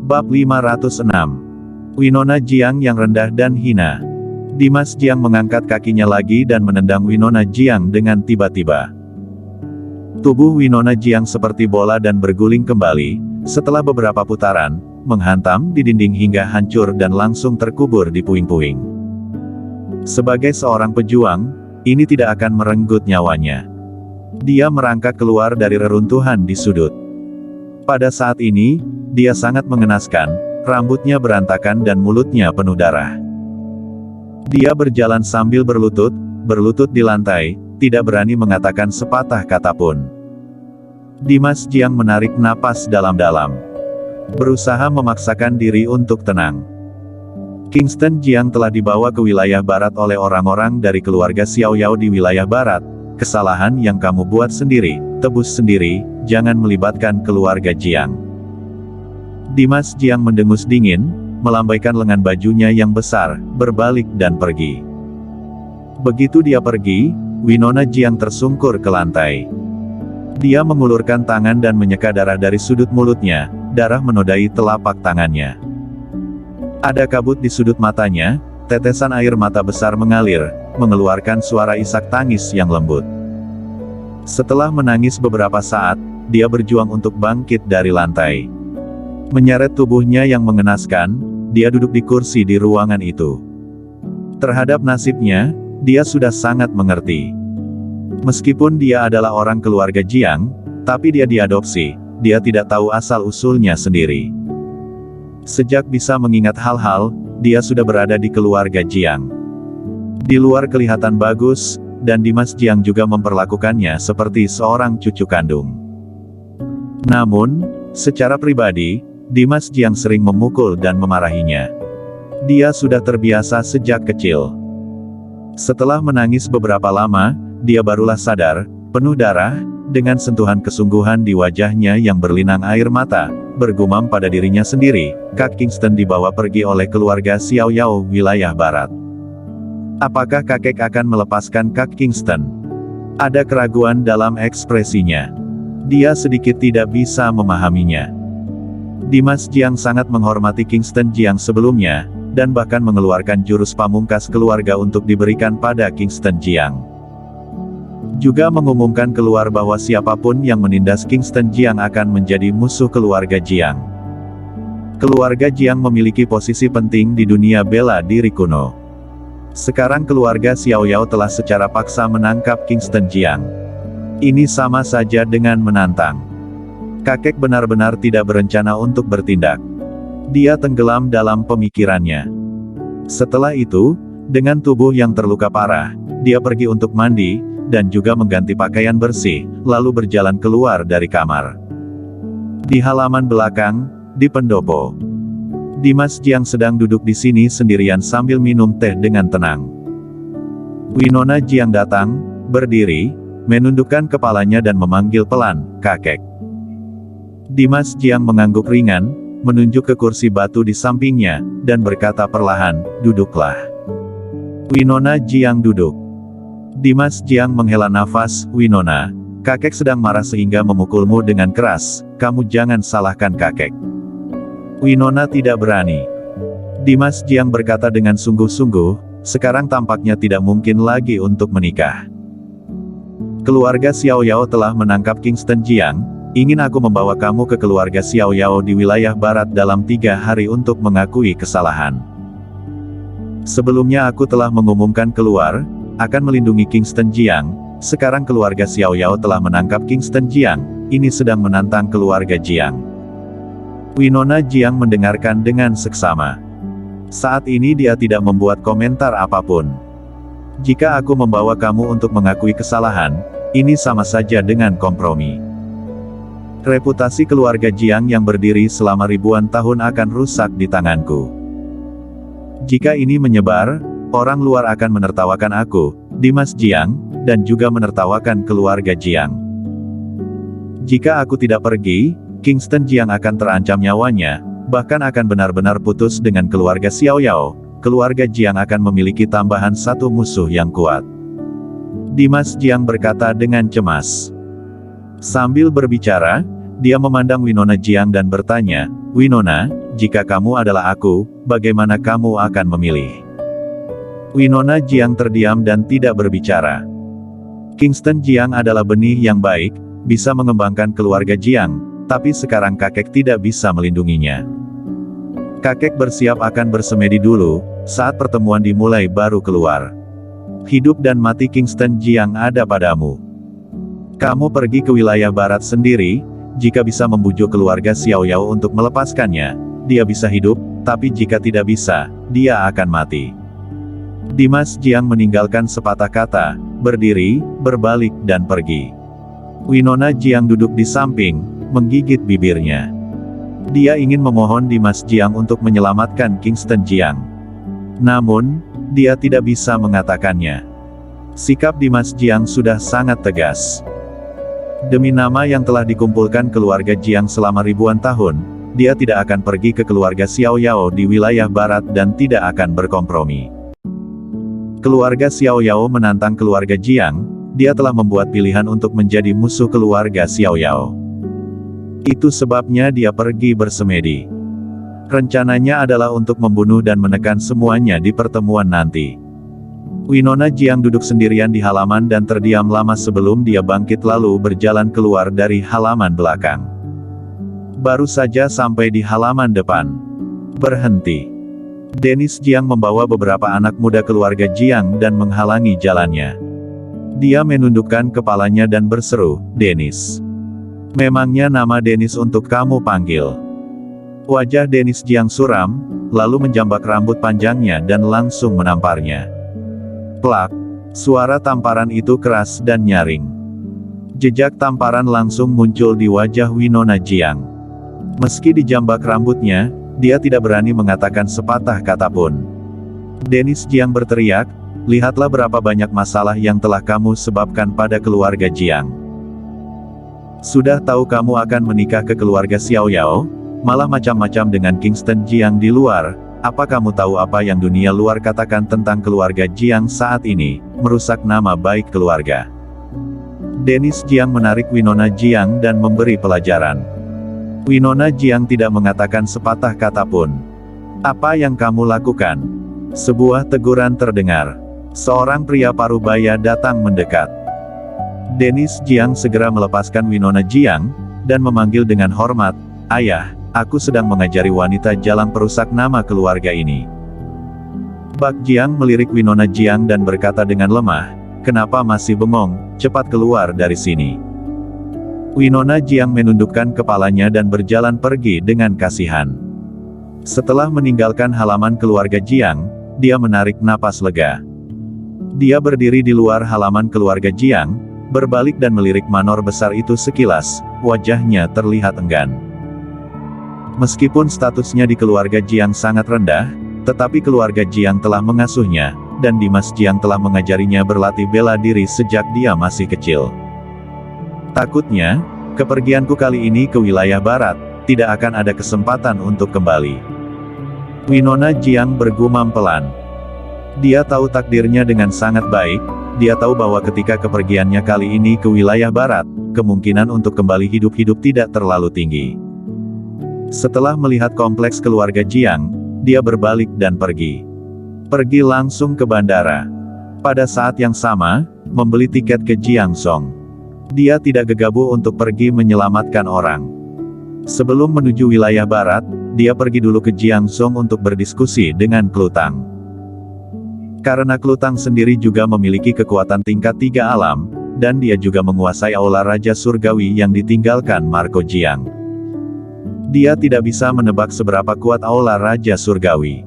Bab 506. Winona Jiang yang rendah dan hina. Dimas Jiang mengangkat kakinya lagi dan menendang Winona Jiang dengan tiba-tiba. Tubuh Winona Jiang seperti bola dan berguling kembali, setelah beberapa putaran, menghantam di dinding hingga hancur dan langsung terkubur di puing-puing. Sebagai seorang pejuang, ini tidak akan merenggut nyawanya. Dia merangkak keluar dari reruntuhan di sudut. Pada saat ini, dia sangat mengenaskan, rambutnya berantakan dan mulutnya penuh darah. Dia berjalan sambil berlutut di lantai, tidak berani mengatakan sepatah kata pun. Dimas Jiang menarik napas dalam-dalam. Berusaha memaksakan diri untuk tenang. Kingston Jiang telah dibawa ke wilayah barat oleh orang-orang dari keluarga Xiao Yao di wilayah barat. Kesalahan yang kamu buat sendiri, tebus sendiri, jangan melibatkan keluarga Jiang. Dimas Jiang mendengus dingin, melambaikan lengan bajunya yang besar, berbalik dan pergi. Begitu dia pergi, Winona Jiang tersungkur ke lantai. Dia mengulurkan tangan dan menyeka darah dari sudut mulutnya, darah menodai telapak tangannya. Ada kabut di sudut matanya, tetesan air mata besar mengalir, mengeluarkan suara isak tangis yang lembut. Setelah menangis beberapa saat, dia berjuang untuk bangkit dari lantai. Menyeret tubuhnya yang mengenaskan, dia duduk di kursi di ruangan itu. Terhadap nasibnya, dia sudah sangat mengerti. Meskipun dia adalah orang keluarga Jiang, tapi dia diadopsi, dia tidak tahu asal-usulnya sendiri. Sejak bisa mengingat hal-hal, dia sudah berada di keluarga Jiang. Di luar kelihatan bagus, dan Dimas Jiang juga memperlakukannya seperti seorang cucu kandung. Namun, secara pribadi, Dimas Jiang sering memukul dan memarahinya. Dia sudah terbiasa sejak kecil. Setelah menangis beberapa lama, dia barulah sadar, penuh darah, dengan sentuhan kesungguhan di wajahnya yang berlinang air mata, bergumam pada dirinya sendiri, Kak Kingston dibawa pergi oleh keluarga Xiao Yao wilayah barat. Apakah kakek akan melepaskan Kak Kingston? Ada keraguan dalam ekspresinya. Dia sedikit tidak bisa memahaminya. Dimas Jiang sangat menghormati Kingston Jiang sebelumnya, dan bahkan mengeluarkan jurus pamungkas keluarga untuk diberikan pada Kingston Jiang. Juga mengumumkan keluar bahwa siapapun yang menindas Kingston Jiang akan menjadi musuh keluarga Jiang. Keluarga Jiang memiliki posisi penting di dunia bela diri kuno. Sekarang keluarga Xiao Yao telah secara paksa menangkap Kingston Jiang. Ini sama saja dengan menantang. Kakek benar-benar tidak berencana untuk bertindak. Dia tenggelam dalam pemikirannya. Setelah itu, dengan tubuh yang terluka parah, dia pergi untuk mandi, dan juga mengganti pakaian bersih, lalu berjalan keluar dari kamar. Di halaman belakang, di pendopo, Dimas Jiang sedang duduk di sini sendirian sambil minum teh dengan tenang. Winona Jiang datang, berdiri, menundukkan kepalanya dan memanggil pelan, "Kakek." Dimas Jiang mengangguk ringan, menunjuk ke kursi batu di sampingnya, dan berkata perlahan, "Duduklah." Winona Jiang duduk. Dimas Jiang menghela nafas, "Winona, kakek sedang marah sehingga memukulmu dengan keras, kamu jangan salahkan kakek." Winona tidak berani. Dimas Jiang berkata dengan sungguh-sungguh, sekarang tampaknya tidak mungkin lagi untuk menikah. Keluarga Xiao Yao telah menangkap Kingston Jiang, ingin aku membawa kamu ke keluarga Xiao Yao di wilayah barat dalam 3 hari untuk mengakui kesalahan. Sebelumnya aku telah mengumumkan keluar, akan melindungi Kingston Jiang, sekarang keluarga Xiao Yao telah menangkap Kingston Jiang, ini sedang menantang keluarga Jiang. Winona Jiang mendengarkan dengan seksama. Saat ini dia tidak membuat komentar apapun. Jika aku membawa kamu untuk mengakui kesalahan, ini sama saja dengan kompromi. Reputasi keluarga Jiang yang berdiri selama ribuan tahun akan rusak di tanganku. Jika ini menyebar, orang luar akan menertawakan aku, Dimas Jiang, dan juga menertawakan keluarga Jiang. Jika aku tidak pergi, Kingston Jiang akan terancam nyawanya, bahkan akan benar-benar putus dengan keluarga Xiao Yao, keluarga Jiang akan memiliki tambahan satu musuh yang kuat. Dimas Jiang berkata dengan cemas. Sambil berbicara, dia memandang Winona Jiang dan bertanya, Winona, jika kamu adalah aku, bagaimana kamu akan memilih? Winona Jiang terdiam dan tidak berbicara. Kingston Jiang adalah benih yang baik, bisa mengembangkan keluarga Jiang, tapi sekarang kakek tidak bisa melindunginya. Kakek bersiap akan bersemedi dulu, saat pertemuan dimulai baru keluar. Hidup dan mati Kingston Jiang ada padamu. Kamu pergi ke wilayah barat sendiri, jika bisa membujuk keluarga Xiao Yao untuk melepaskannya, dia bisa hidup, tapi jika tidak bisa, dia akan mati. Dimas Jiang meninggalkan sepatah kata, berdiri, berbalik dan pergi. Winona Jiang duduk di samping, menggigit bibirnya. Dia ingin memohon Dimas Jiang untuk menyelamatkan Kingston Jiang. Namun, dia tidak bisa mengatakannya. Sikap Dimas Jiang sudah sangat tegas. Demi nama yang telah dikumpulkan keluarga Jiang selama ribuan tahun, dia tidak akan pergi ke keluarga Xiao Yao di wilayah barat dan tidak akan berkompromi. Keluarga Xiao Yao menantang keluarga Jiang, dia telah membuat pilihan untuk menjadi musuh keluarga Xiao Yao. Itu sebabnya dia pergi bersemedi. Rencananya adalah untuk membunuh dan menekan semuanya di pertemuan nanti. Winona Jiang duduk sendirian di halaman dan terdiam lama sebelum dia bangkit lalu berjalan keluar dari halaman belakang. Baru saja sampai di halaman depan. Berhenti. Dennis Jiang membawa beberapa anak muda keluarga Jiang dan menghalangi jalannya. Dia menundukkan kepalanya dan berseru, "Dennis. Memangnya nama Dennis untuk kamu panggil?" Wajah Dennis Jiang suram, lalu menjambak rambut panjangnya dan langsung menamparnya. Plak! Suara tamparan itu keras dan nyaring. Jejak tamparan langsung muncul di wajah Winona Jiang. Meski dijambak rambutnya, dia tidak berani mengatakan sepatah kata pun. Dennis Jiang berteriak, "Lihatlah berapa banyak masalah yang telah kamu sebabkan pada keluarga Jiang. Sudah tahu kamu akan menikah ke keluarga Xiao Yao, malah macam-macam dengan Kingston Jiang di luar. Apa kamu tahu apa yang dunia luar katakan tentang keluarga Jiang saat ini, merusak nama baik keluarga." Dennis Jiang menarik Winona Jiang dan memberi pelajaran. Winona Jiang tidak mengatakan sepatah kata pun. "Apa yang kamu lakukan?" Sebuah teguran terdengar. Seorang pria parubaya datang mendekat. Dennis Jiang segera melepaskan Winona Jiang, dan memanggil dengan hormat, "Ayah, aku sedang mengajari wanita jalang perusak nama keluarga ini." Bak Jiang melirik Winona Jiang dan berkata dengan lemah, "Kenapa masih bengong, cepat keluar dari sini." Winona Jiang menundukkan kepalanya dan berjalan pergi dengan kasihan. Setelah meninggalkan halaman keluarga Jiang, dia menarik napas lega. Dia berdiri di luar halaman keluarga Jiang, berbalik dan melirik manor besar itu sekilas, wajahnya terlihat enggan. Meskipun statusnya di keluarga Jiang sangat rendah, tetapi keluarga Jiang telah mengasuhnya, dan Dimas Jiang telah mengajarinya berlatih bela diri sejak dia masih kecil. Takutnya, kepergianku kali ini ke wilayah barat, tidak akan ada kesempatan untuk kembali. Winona Jiang bergumam pelan. Dia tahu takdirnya dengan sangat baik, dia tahu bahwa ketika kepergiannya kali ini ke wilayah barat, kemungkinan untuk kembali hidup-hidup tidak terlalu tinggi. Setelah melihat kompleks keluarga Jiang, dia berbalik dan pergi. Pergi langsung ke bandara. Pada saat yang sama, membeli tiket ke Jiangsong. Dia tidak gegabah untuk pergi menyelamatkan orang. Sebelum menuju wilayah barat, dia pergi dulu ke Jiangsong untuk berdiskusi dengan Klutang. Karena Klutang sendiri juga memiliki kekuatan tingkat 3 alam, dan dia juga menguasai aula Raja Surgawi yang ditinggalkan Marco Jiang. Dia tidak bisa menebak seberapa kuat aula Raja Surgawi.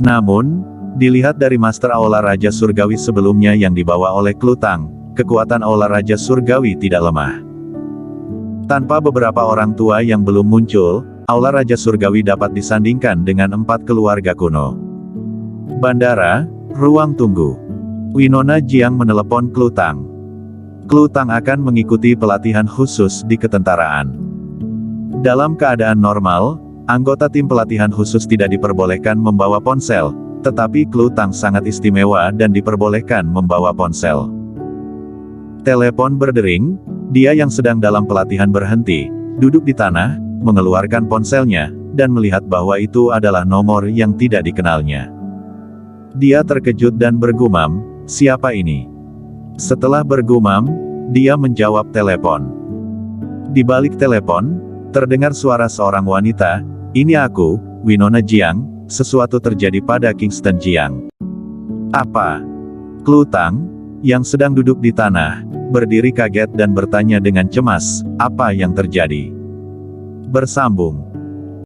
Namun, dilihat dari Master Aula Raja Surgawi sebelumnya yang dibawa oleh Klutang, kekuatan aula Raja Surgawi tidak lemah. Tanpa beberapa orang tua yang belum muncul, aula Raja Surgawi dapat disandingkan dengan 4 keluarga kuno. Bandara, ruang tunggu. Winona Jiang menelepon Klutang. Klutang akan mengikuti pelatihan khusus di ketentaraan. Dalam keadaan normal, anggota tim pelatihan khusus tidak diperbolehkan membawa ponsel, tetapi Klutang sangat istimewa dan diperbolehkan membawa ponsel. Telepon berdering, dia yang sedang dalam pelatihan berhenti, duduk di tanah, mengeluarkan ponselnya, dan melihat bahwa itu adalah nomor yang tidak dikenalnya. Dia terkejut dan bergumam, "Siapa ini?" Setelah bergumam, dia menjawab telepon. Di balik telepon, terdengar suara seorang wanita, "Ini aku, Winona Jiang, sesuatu terjadi pada Kingston Jiang." "Apa?" Klutang, yang sedang duduk di tanah, berdiri kaget dan bertanya dengan cemas, "Apa yang terjadi?" Bersambung.